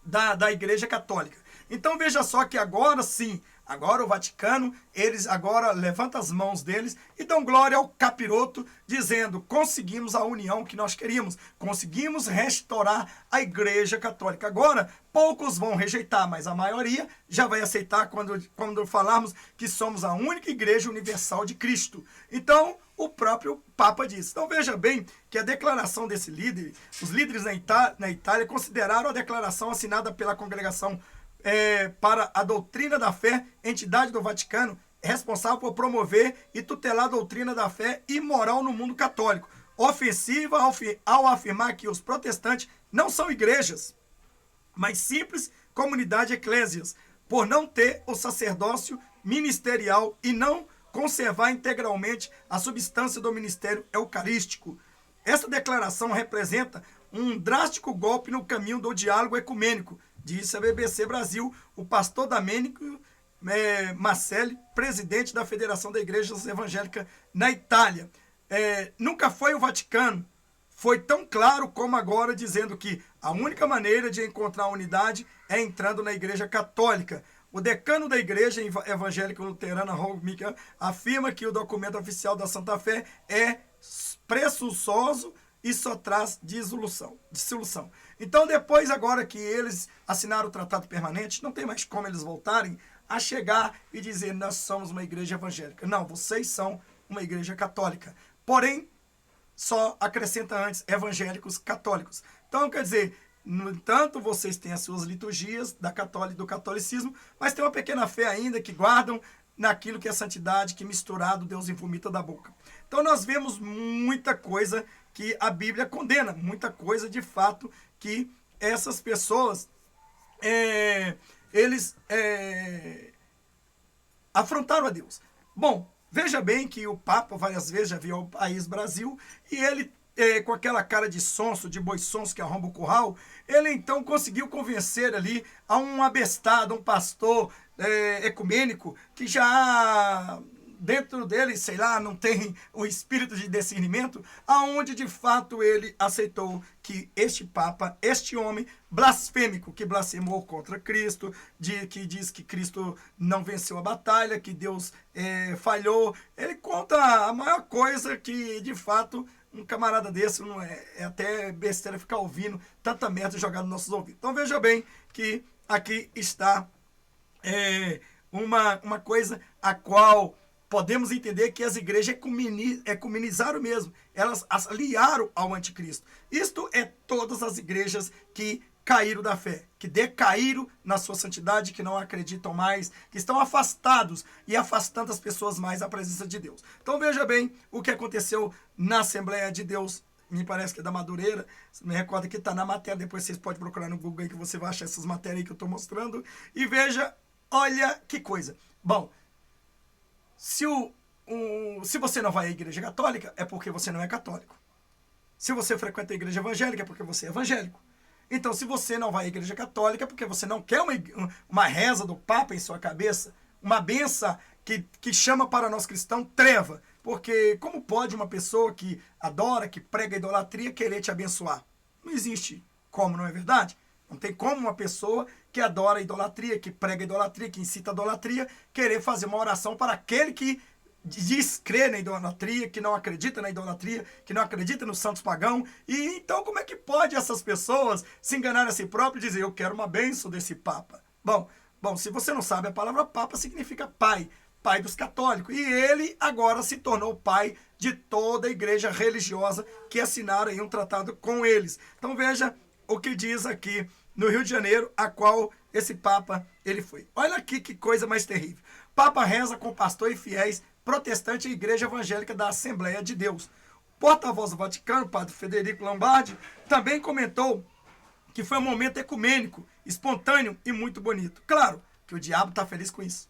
da Igreja Católica. Então veja só que agora sim, agora o Vaticano, eles agora levantam as mãos deles e dão glória ao capiroto, dizendo, conseguimos a união que nós queríamos, conseguimos restaurar a Igreja Católica. Agora, poucos vão rejeitar, mas a maioria já vai aceitar quando falarmos que somos a única Igreja Universal de Cristo. Então, o próprio Papa diz. Então veja bem que a declaração desse líder, os líderes na Itália consideraram a declaração assinada pela congregação para a doutrina da fé, entidade do Vaticano, responsável por promover e tutelar a doutrina da fé e moral no mundo católico, ofensiva ao afirmar que os protestantes não são igrejas, mas simples comunidade eclésias, por não ter o sacerdócio ministerial e não conservar integralmente a substância do ministério eucarístico. Essa declaração representa um drástico golpe no caminho do diálogo ecumênico, disse a BBC Brasil o pastor Domenico Marcelli, presidente da Federação da Igrejas Evangélicas na Itália. Nunca foi o Vaticano, foi tão claro como agora, dizendo que a única maneira de encontrar unidade é entrando na Igreja Católica. O decano da Igreja Evangélica Luterana, Raul Michael, afirma que o documento oficial da Santa Fé é presunçoso e só traz dissolução. Então, depois agora que eles assinaram o tratado permanente, não tem mais como eles voltarem a chegar e dizer, nós somos uma igreja evangélica. Não, vocês são uma igreja católica. Porém, só acrescenta antes, evangélicos católicos. Então, quer dizer, no entanto, vocês têm as suas liturgias do catolicismo, mas tem uma pequena fé ainda que guardam naquilo que é santidade, que misturado Deus vomita da boca. Então, nós vemos muita coisa que a Bíblia condena, muita coisa de fato que essas pessoas eles afrontaram a Deus. Bom, veja bem que o Papa várias vezes já veio ao país Brasil e ele, com aquela cara de sonso, de boi sonso que arromba o curral, ele então conseguiu convencer ali a um abestado, um pastor ecumênico que já dentro dele, sei lá, não tem o espírito de discernimento, aonde de fato ele aceitou que este Papa, este homem blasfêmico, que blasfemou contra Cristo, que diz que Cristo não venceu a batalha, que Deus falhou, ele conta a maior coisa que de fato um camarada desse não é até besteira ficar ouvindo tanta merda jogada nos nossos ouvidos. Então veja bem que aqui está uma coisa a qual podemos entender que as igrejas ecumenizaram mesmo. Elas aliaram ao anticristo. Isto é todas as igrejas que caíram da fé, que decaíram na sua santidade, que não acreditam mais, que estão afastados e afastando as pessoas mais da presença de Deus. Então veja bem o que aconteceu na Assembleia de Deus, me parece que é da Madureira, me recorda que está na matéria, depois vocês podem procurar no Google aí que você vai achar essas matérias aí que eu estou mostrando, e veja, olha que coisa. Bom, se você não vai à igreja católica, é porque você não é católico. Se você frequenta a igreja evangélica, é porque você é evangélico. Então, se você não vai à igreja católica, é porque você não quer uma reza do Papa em sua cabeça, uma benção que chama para nós cristãos treva. Porque como pode uma pessoa que adora, que prega idolatria, querer te abençoar? Não existe como, não é verdade? Não tem como uma pessoa que adora idolatria, que prega idolatria, que incita a idolatria, querer fazer uma oração para aquele que diz crer na idolatria, que não acredita na idolatria, que não acredita nos santos pagãos. E então como é que pode essas pessoas se enganar a si próprias e dizer, eu quero uma bênção desse Papa? Bom, se você não sabe, a palavra Papa significa pai dos católicos. E ele agora se tornou pai de toda a igreja religiosa que assinaram aí um tratado com eles. Então veja o que diz aqui no Rio de Janeiro, a qual esse Papa ele foi. Olha aqui que coisa mais terrível. Papa reza com pastor e fiéis protestante e igreja evangélica da Assembleia de Deus. O porta-voz do Vaticano, padre Federico Lombardi, também comentou que foi um momento ecumênico, espontâneo e muito bonito. Claro que o diabo está feliz com isso,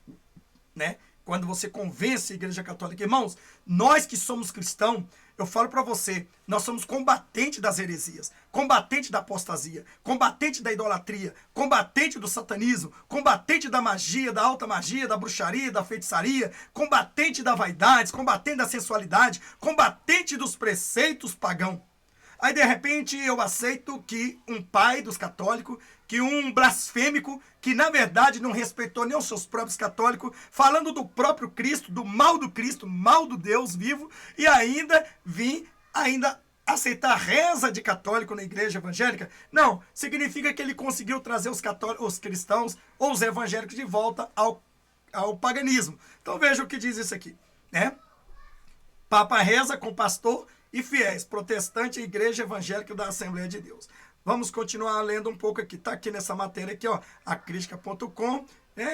né? Quando você convence a igreja católica. Irmãos, nós que somos cristãos, eu falo para você, nós somos combatentes das heresias, combatente da apostasia, combatente da idolatria, combatente do satanismo, combatente da magia, da alta magia, da bruxaria, da feitiçaria, combatente da vaidade, combatente da sensualidade, combatente dos preceitos pagãos. Aí, de repente, eu aceito que um pai dos católicos, que um blasfêmico, que na verdade não respeitou nem os seus próprios católicos, falando do próprio Cristo, do mal do Cristo, mal do Deus vivo, e ainda aceitar reza de católico na igreja evangélica, não, significa que ele conseguiu trazer os cristãos ou os evangélicos de volta ao paganismo. Então veja o que diz isso aqui, né? Papa reza com pastor e fiéis, protestante e igreja evangélica da Assembleia de Deus. Vamos continuar lendo um pouco aqui, tá aqui nessa matéria aqui, ó, acrística.com,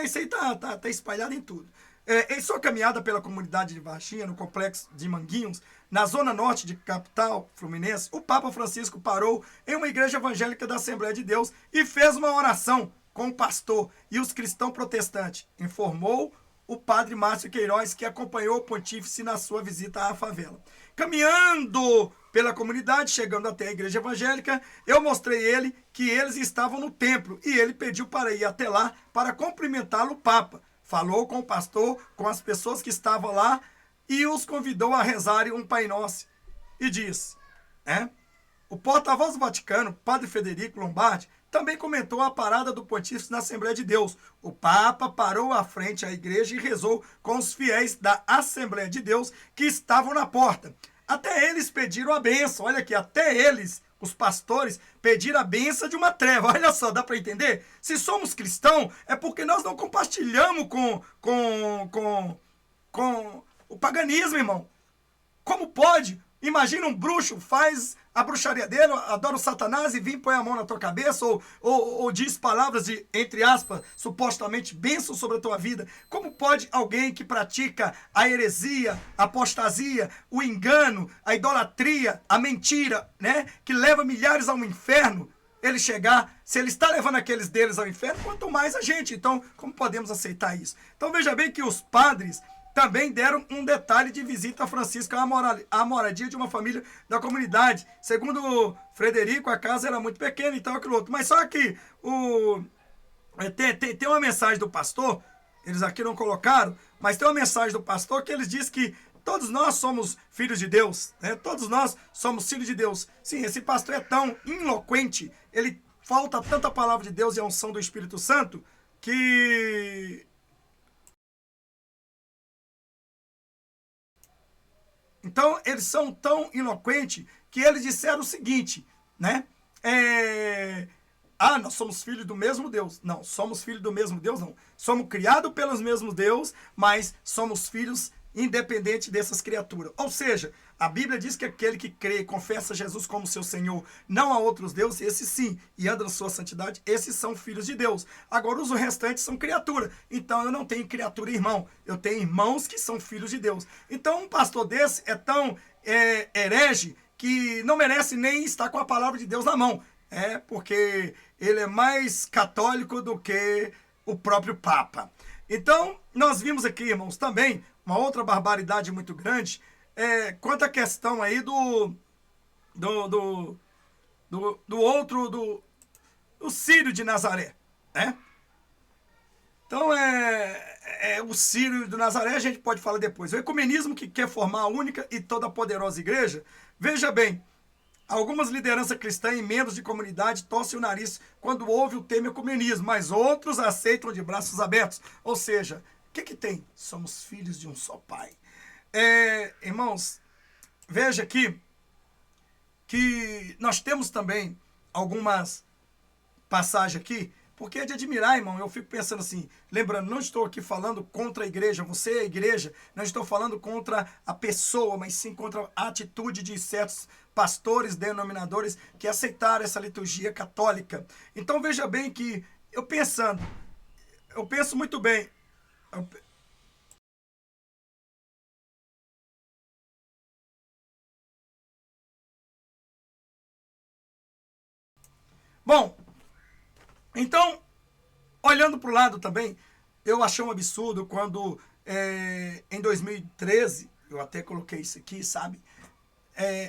isso aí tá espalhado em tudo. Em sua caminhada pela comunidade de Varginha, no complexo de Manguinhos, na zona norte de capital fluminense, o Papa Francisco parou em uma igreja evangélica da Assembleia de Deus e fez uma oração com o pastor e os cristãos protestantes, informou o padre Márcio Queiroz, que acompanhou o pontífice na sua visita à favela. Caminhando pela comunidade, chegando até a igreja evangélica, eu mostrei ele que eles estavam no templo e ele pediu para ir até lá para cumprimentá-lo o Papa. Falou com o pastor, com as pessoas que estavam lá e os convidou a rezarem um Pai Nosso. E diz, o porta-voz do Vaticano, padre Federico Lombardi, também comentou a parada do pontífice na Assembleia de Deus. O Papa parou à frente à igreja e rezou com os fiéis da Assembleia de Deus que estavam na porta. Até eles pediram a bênção. Olha aqui, até eles, os pastores, pediram a bênção de uma treva. Olha só, dá para entender? Se somos cristãos, é porque nós não compartilhamos com o paganismo, irmão. Como pode? Imagina um bruxo, faz a bruxaria dele, adora o Satanás e vem põe a mão na tua cabeça ou diz palavras de, entre aspas, supostamente bênção sobre a tua vida. Como pode alguém que pratica a heresia, a apostasia, o engano, a idolatria, a mentira, né, que leva milhares ao inferno, ele chegar, se ele está levando aqueles deles ao inferno, quanto mais a gente. Então, como podemos aceitar isso? Então veja bem que os padres também deram um detalhe de visita a Francisco à moradia de uma família da comunidade. Segundo Frederico, a casa era muito pequena e tal, aquilo outro. Mas só que tem uma mensagem do pastor, eles aqui não colocaram, mas tem uma mensagem do pastor que eles diz que todos nós somos filhos de Deus, né? Todos nós somos filhos de Deus. Sim, esse pastor é tão eloquente, ele falta tanta palavra de Deus e a unção do Espírito Santo, que... Então, eles são tão eloquentes que eles disseram o seguinte, né? Nós somos filhos do mesmo Deus. Não, somos filhos do mesmo Deus, não. Somos criados pelos mesmos Deus, mas somos filhos independente dessas criaturas. Ou seja, a Bíblia diz que aquele que crê e confessa Jesus como seu Senhor, não a outros deuses, esses sim, e anda na sua santidade, esses são filhos de Deus. Agora, os restantes são criatura. Então, eu não tenho criatura irmão, eu tenho irmãos que são filhos de Deus. Então, um pastor desse é tão herege que não merece nem estar com a palavra de Deus na mão. Porque ele é mais católico do que o próprio Papa. Então, nós vimos aqui, irmãos, também uma outra barbaridade muito grande quanto à questão aí do Círio de Nazaré, né? Então, o Círio de Nazaré a gente pode falar depois. O ecumenismo que quer formar a única e toda poderosa igreja, veja bem, algumas lideranças cristãs e membros de comunidade torcem o nariz quando ouve o termo ecumenismo, mas outros aceitam de braços abertos. Ou seja, o que tem? Somos filhos de um só pai. Irmãos, veja aqui que nós temos também algumas passagens aqui, porque é de admirar, irmão. Eu fico pensando assim, lembrando, não estou aqui falando contra a igreja, você é a igreja, não estou falando contra a pessoa, mas sim contra a atitude de certos pastores, denominadores, que aceitaram essa liturgia católica. Então veja bem que, eu penso muito bem. Bom, então, olhando para o lado também, eu achei um absurdo quando, em 2013, eu até coloquei isso aqui, sabe?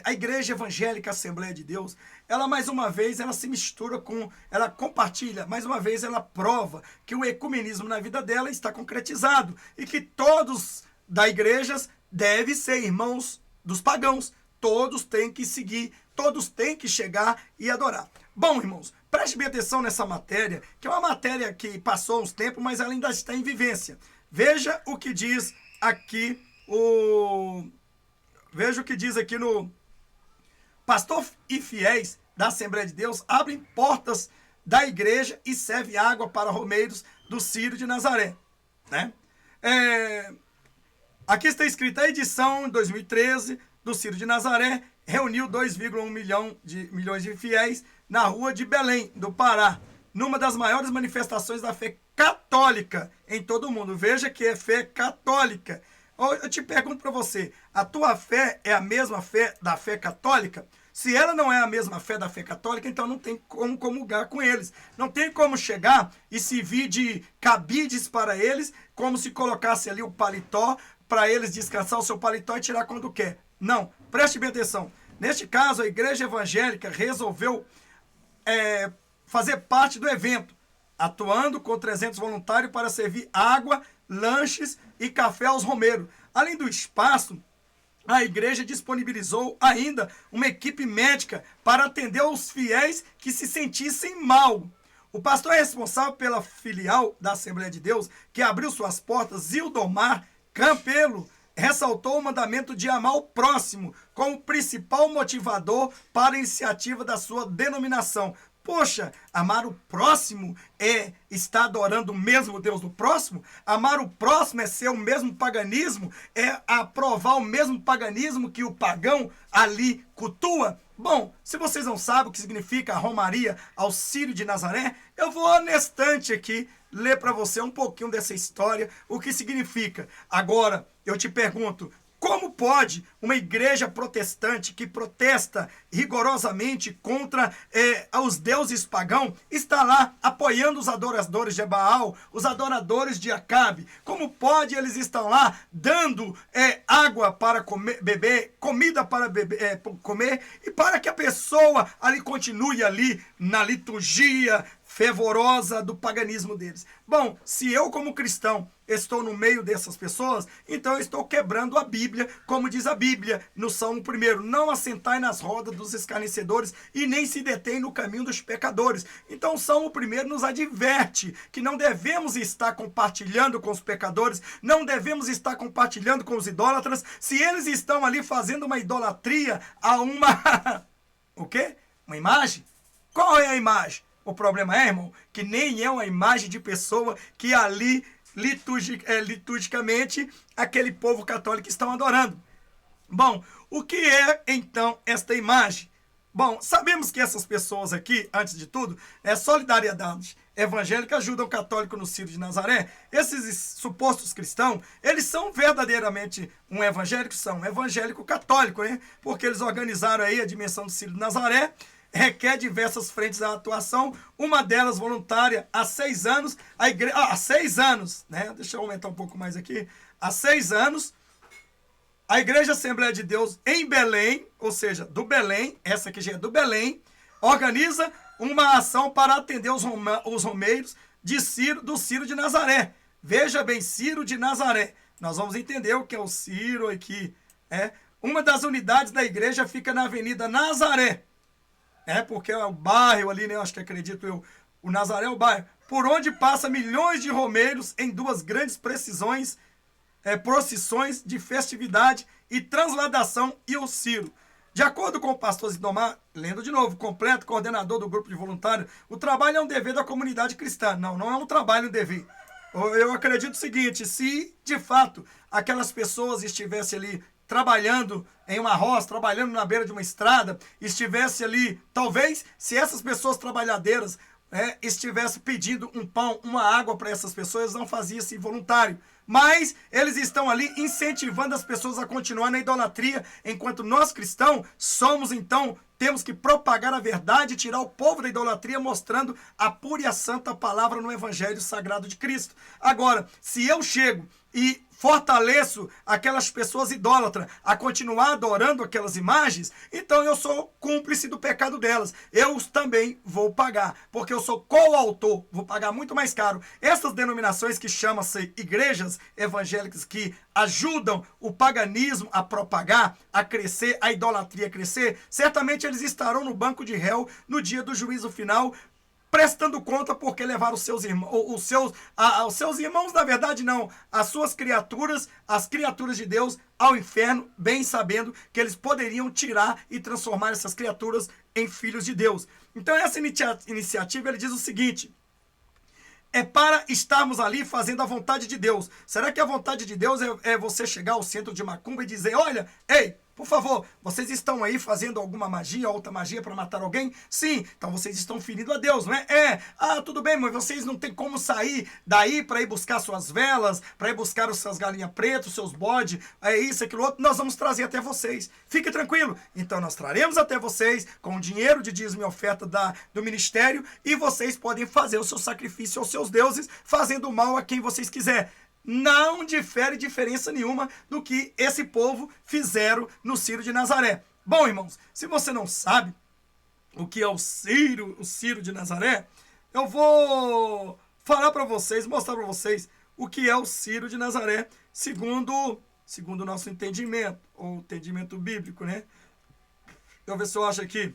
A Igreja Evangélica Assembleia de Deus, ela mais uma vez, ela se mistura ela compartilha, mais uma vez ela prova que o ecumenismo na vida dela está concretizado e que todos da igreja devem ser irmãos dos pagãos, todos têm que seguir, todos têm que chegar e adorar. Bom, irmãos, preste bem atenção nessa matéria, que é uma matéria que passou uns tempos, mas ela ainda está em vivência. Veja o que diz aqui no pastor e fiéis da Assembleia de Deus abrem portas da igreja e serve água para romeiros do Círio de Nazaré, né? Aqui está escrita a edição 2013 do Círio de Nazaré, reuniu 2,1 milhões de fiéis na rua de Belém, do Pará, numa das maiores manifestações da fé católica em todo o mundo. Veja que é fé católica. Eu te pergunto para você, a tua fé é a mesma fé da fé católica? Se ela não é a mesma fé da fé católica, então não tem como comungar com eles. Não tem como chegar e servir de cabides para eles, como se colocasse ali o paletó, para eles descansar o seu paletó e tirar quando quer. Não, preste bem atenção. Neste caso, a igreja evangélica resolveu fazer parte do evento, atuando com 300 voluntários para servir água, lanches e café aos romeiros. Além do espaço, a igreja disponibilizou ainda uma equipe médica para atender os fiéis que se sentissem mal. O pastor responsável pela filial da Assembleia de Deus, que abriu suas portas, Zildomar Campelo, ressaltou o mandamento de amar o próximo como principal motivador para a iniciativa da sua denominação. Poxa, amar o próximo é estar adorando o mesmo Deus do próximo? Amar o próximo é ser o mesmo paganismo? É aprovar o mesmo paganismo que o pagão ali cultua? Bom, se vocês não sabem o que significa a romaria ao Círio de Nazaré, eu vou honestamente aqui ler para você um pouquinho dessa história, o que significa. Agora, eu te pergunto, como pode uma igreja protestante que protesta rigorosamente contra os deuses pagãos estar lá apoiando os adoradores de Baal, os adoradores de Acabe? Como pode eles estar lá dando água para beber, comida para comer, e para que a pessoa ali continue ali na liturgia fervorosa do paganismo deles? Bom, se eu como cristão estou no meio dessas pessoas, então eu estou quebrando a Bíblia, como diz a Bíblia no Salmo 1, não assentai nas rodas dos escarnecedores e nem se detém no caminho dos pecadores. Então o Salmo 1 nos adverte que não devemos estar compartilhando com os pecadores, não devemos estar compartilhando com os idólatras, se eles estão ali fazendo uma idolatria a uma... o quê? Uma imagem? Qual é a imagem? O problema é, irmão, que nem é uma imagem de pessoa que ali liturgicamente aquele povo católico que estão adorando. Bom, o que é então esta imagem? Bom, sabemos que essas pessoas aqui, antes de tudo, solidariedade evangélica ajudam o católico no Círio de Nazaré. Esses supostos cristãos, eles são verdadeiramente um evangélico? São um evangélico católico, né? Porque eles organizaram aí a dimensão do Círio de Nazaré, requer diversas frentes à atuação, uma delas voluntária há 6 anos, a igreja, há 6 anos, né? Deixa eu aumentar um pouco mais aqui, há 6 anos, a Igreja Assembleia de Deus em Belém, ou seja, do Belém, essa aqui já é do Belém, organiza uma ação para atender os romeiros do Círio de Nazaré. Veja bem, Círio de Nazaré. Nós vamos entender o que é o Círio aqui. Uma das unidades da igreja fica na Avenida Nazaré. Porque é o bairro ali, né? Acho que acredito eu. O Nazaré é o bairro. Por onde passa milhões de romeiros em 2 grandes procissões de festividade e transladação e o Círio. De acordo com o pastor Zidomar, lendo de novo, completo coordenador do grupo de voluntários, o trabalho é um dever da comunidade cristã. Não, não é um trabalho, um dever. Eu acredito o seguinte, se de fato aquelas pessoas estivessem ali trabalhando em uma roça, trabalhando na beira de uma estrada, estivesse ali, talvez, se essas pessoas trabalhadeiras estivessem pedindo um pão, uma água para essas pessoas, não fazia esse voluntário. Mas eles estão ali incentivando as pessoas a continuar na idolatria, enquanto nós cristãos somos, então, temos que propagar a verdade e tirar o povo da idolatria, mostrando a pura e a santa palavra no Evangelho Sagrado de Cristo. Agora, se eu chego e fortaleço aquelas pessoas idólatras a continuar adorando aquelas imagens, então eu sou cúmplice do pecado delas. Eu também vou pagar, porque eu sou coautor, vou pagar muito mais caro. Essas denominações que chamam-se igrejas evangélicas que ajudam o paganismo a propagar, a crescer, a idolatria a crescer, certamente eles estarão no banco de réu no dia do juízo final, prestando conta porque levaram os seus irmãos, na verdade não, as suas criaturas, as criaturas de Deus, ao inferno, bem sabendo que eles poderiam tirar e transformar essas criaturas em filhos de Deus. Então essa iniciativa, ele diz o seguinte: é para estarmos ali fazendo a vontade de Deus. Será que a vontade de Deus é você chegar ao centro de macumba e dizer, olha, ei, por favor, vocês estão aí fazendo alguma magia, outra magia para matar alguém? Sim, então vocês estão ferindo a Deus, não é? Tudo bem, mas vocês não têm como sair daí para ir buscar suas velas, para ir buscar os seus galinhas pretas, os seus bodes, isso, aquilo outro, nós vamos trazer até vocês. Fique tranquilo. Então nós traremos até vocês com o dinheiro de dízimo e oferta do ministério e vocês podem fazer o seu sacrifício aos seus deuses, fazendo mal a quem vocês quiserem. Não difere diferença nenhuma do que esse povo fizeram no Círio de Nazaré. Bom, irmãos, se você não sabe o que é o Círio de Nazaré, eu vou falar para vocês, mostrar para vocês o que é o Círio de Nazaré, segundo o nosso entendimento, ou entendimento bíblico, né? Deixa eu ver se eu acho aqui.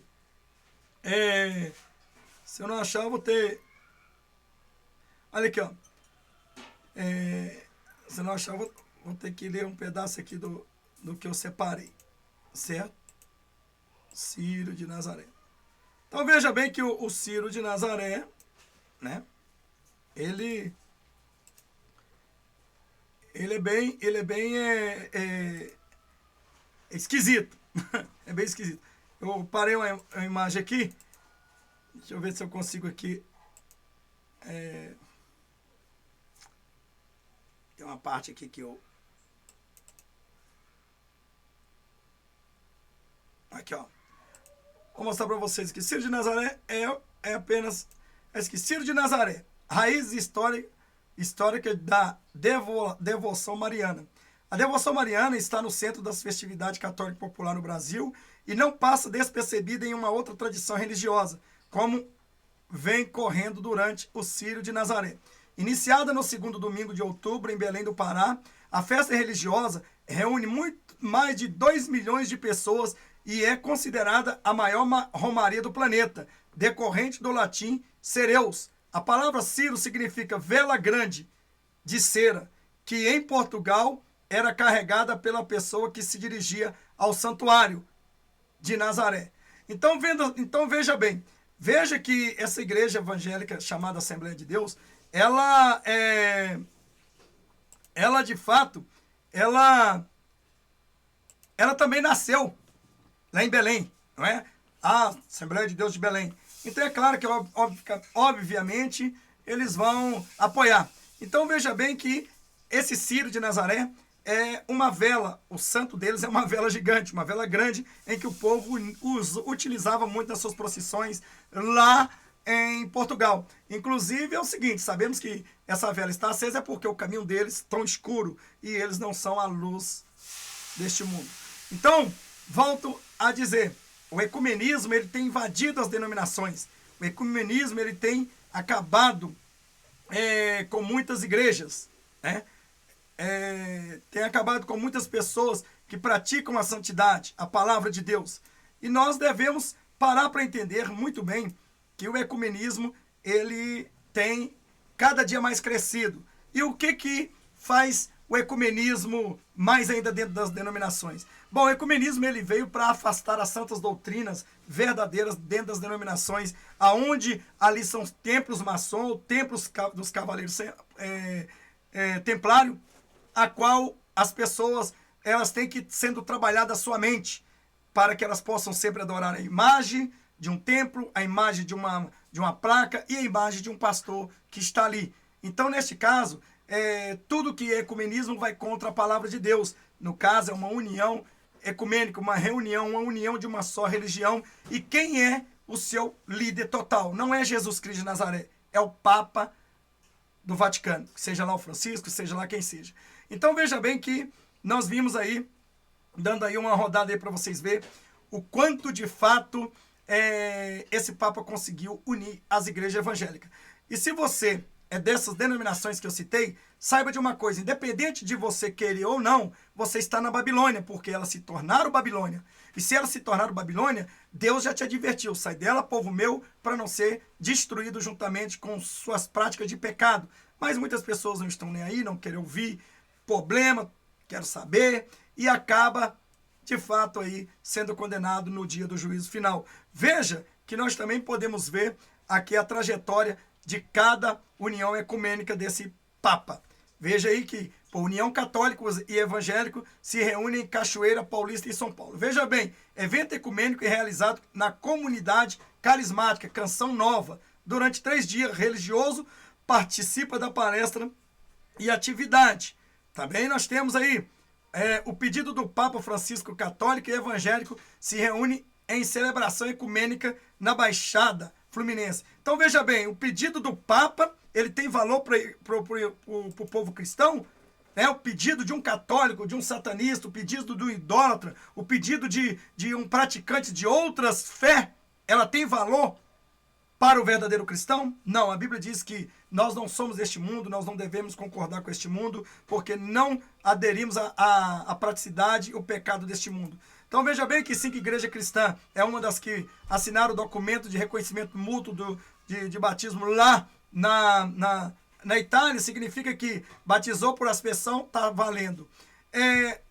Se eu não achar, eu vou ter... Olha aqui, ó. Se não achar, vou ter que ler um pedaço aqui do que eu separei, certo? Círio de Nazaré. Então veja bem que o Círio de Nazaré, né? Ele é bem esquisito. É bem esquisito. Eu parei uma imagem aqui. Deixa eu ver se eu consigo aqui. Tem uma parte aqui que eu... Aqui, ó. Vou mostrar para vocês que Círio de Nazaré é apenas... Círio de Nazaré, raiz histórica da devoção mariana. A devoção mariana está no centro das festividades católicas populares no Brasil e não passa despercebida em uma outra tradição religiosa, como vem correndo durante o Círio de Nazaré. Iniciada no 2º domingo de outubro, em Belém do Pará, a festa religiosa reúne mais de 2 milhões de pessoas e é considerada a maior romaria do planeta, decorrente do latim cereus. A palavra ciro significa vela grande, de cera, que em Portugal era carregada pela pessoa que se dirigia ao santuário de Nazaré. Então veja bem, veja que essa igreja evangélica chamada Assembleia de Deus, ela ela de fato, ela também nasceu lá em Belém, não é? A Assembleia de Deus de Belém. Então é claro que, obviamente, eles vão apoiar. Então veja bem que esse Ciro de Nazaré é uma vela, o santo deles é uma vela gigante, uma vela grande, em que o povo utilizava muito nas suas procissões lá em Portugal. Inclusive é o seguinte, sabemos que essa vela está acesa é porque o caminho deles é tão escuro e eles não são a luz deste mundo. Então, volto a dizer, o ecumenismo ele tem invadido as denominações. O ecumenismo ele tem acabado com muitas igrejas, né? Tem acabado com muitas pessoas que praticam a santidade, a palavra de Deus. E nós devemos parar para entender muito bem que o ecumenismo ele tem cada dia mais crescido. E o que faz o ecumenismo mais ainda dentro das denominações? Bom, o ecumenismo ele veio para afastar as santas doutrinas verdadeiras dentro das denominações, aonde ali são templos maçons, templos dos cavaleiros templários, a qual as pessoas elas têm que sendo trabalhada a sua mente para que elas possam sempre adorar a imagem de um templo, a imagem de uma placa e a imagem de um pastor que está ali. Então, neste caso, tudo que é ecumenismo vai contra a palavra de Deus. No caso, é uma união ecumênica, uma reunião, uma união de uma só religião. E quem é o seu líder total? Não é Jesus Cristo de Nazaré, é o Papa do Vaticano, seja lá o Francisco, seja lá quem seja. Então veja bem que nós vimos aí, dando aí uma rodada aí para vocês verem, o quanto de fato esse Papa conseguiu unir as igrejas evangélicas. E se você é dessas denominações que eu citei, saiba de uma coisa, independente de você querer ou não, você está na Babilônia, porque elas se tornaram Babilônia. E se elas se tornaram Babilônia, Deus já te advertiu, sai dela, povo meu, para não ser destruído juntamente com suas práticas de pecado. Mas muitas pessoas não estão nem aí, não querem ouvir, problema, quero saber, e acaba, de fato, aí sendo condenado no dia do juízo final. Veja que nós também podemos ver aqui a trajetória de cada união ecumênica desse Papa. Veja aí que União Católicos e Evangélico se reúnem em Cachoeira Paulista, em São Paulo. Veja bem, evento ecumênico realizado na comunidade carismática, Canção Nova. Durante 3 dias, religioso participa da palestra e atividade. Também nós temos aí o pedido do Papa Francisco, católico e evangélico, se reúne em celebração ecumênica na Baixada Fluminense. Então veja bem, o pedido do Papa, ele tem valor para o povo cristão, o pedido de um católico, de um satanista, o pedido do idólatra, o pedido de um praticante de outras fé, ela tem valor para o verdadeiro cristão? Não, a Bíblia diz que nós não somos deste mundo, nós não devemos concordar com este mundo, porque não aderimos à praticidade e o pecado deste mundo. Então veja bem que sim, que a Igreja Cristã é uma das que assinaram o documento de reconhecimento mútuo de batismo lá na Itália, significa que batizou por aspersão, está valendo.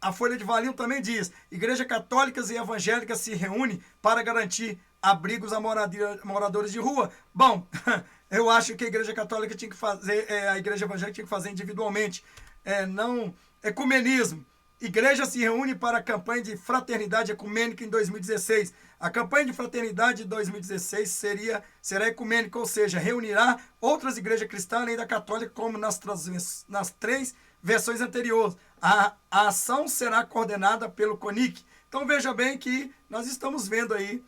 A Folha de Valinho também diz, Igreja Católicas e Evangélicas se reúnem para garantir abrigos a moradores de rua. Bom, eu acho que a Igreja Católica tinha que fazer, a Igreja Evangélica tinha que fazer individualmente. Não ecumenismo. Igreja se reúne para a campanha de fraternidade ecumênica em 2016. A campanha de fraternidade de 2016 será ecumênica, ou seja, reunirá outras igrejas cristãs além da católica, como nas 3 versões anteriores. A ação será coordenada pelo CONIC. Então veja bem que nós estamos vendo aí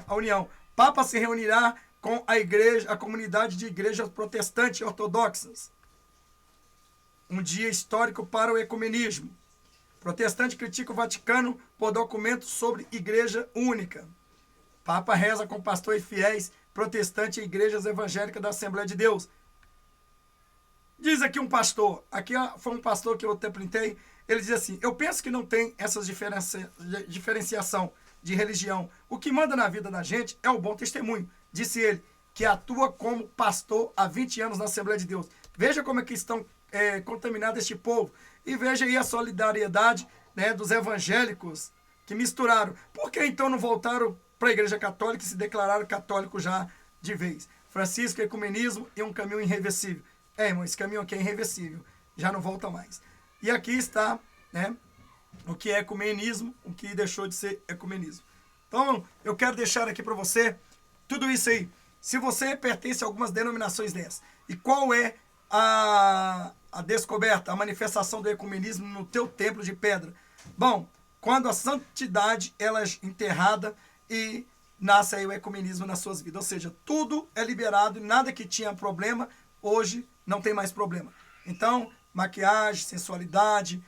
a união. Papa se reunirá com a comunidade de igrejas protestantes e ortodoxas. Um dia histórico para o ecumenismo. Protestante critica o Vaticano por documento sobre igreja única. Papa reza com pastor e fiéis protestantes e igrejas evangélicas da Assembleia de Deus. Diz aqui um pastor, aqui foi um pastor que eu até printei, ele diz assim, eu penso que não tem essa diferenciação de religião. O que manda na vida da gente é o bom testemunho, disse ele, que atua como pastor há 20 anos na Assembleia de Deus. Veja como é que estão contaminados este povo. E veja aí a solidariedade dos evangélicos que misturaram. Por que então não voltaram para a Igreja Católica e se declararam católicos já de vez? Francisco, ecumenismo e um caminho irreversível. Irmão, esse caminho aqui é irreversível. já não volta mais. E aqui está, né, o que é ecumenismo, o que deixou de ser ecumenismo. Então, eu quero deixar aqui para você tudo isso aí. Se você pertence a algumas denominações dessas, e qual é a descoberta, a manifestação do ecumenismo no teu templo de pedra? Bom, quando a santidade ela é enterrada e nasce aí o ecumenismo nas suas vidas. Ou seja, tudo é liberado e nada que tinha problema, hoje não tem mais problema. Então, maquiagem, sensualidade,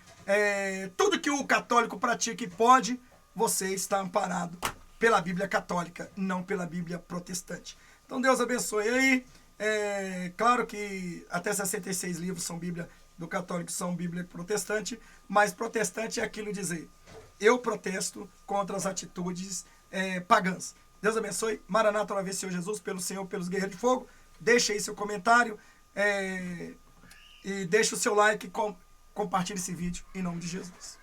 tudo que o católico pratica e pode, você está amparado pela Bíblia católica, não pela Bíblia protestante. Então, Deus abençoe aí. Claro que até 66 livros são Bíblia do católico, são Bíblia protestante, mas protestante é aquilo dizer, eu protesto contra as atitudes pagãs. Deus abençoe. Maranata, uma vez, Senhor Jesus, pelo Senhor, pelos guerreiros de fogo. Deixe aí seu comentário e deixe o seu like e compartilhe esse vídeo em nome de Jesus.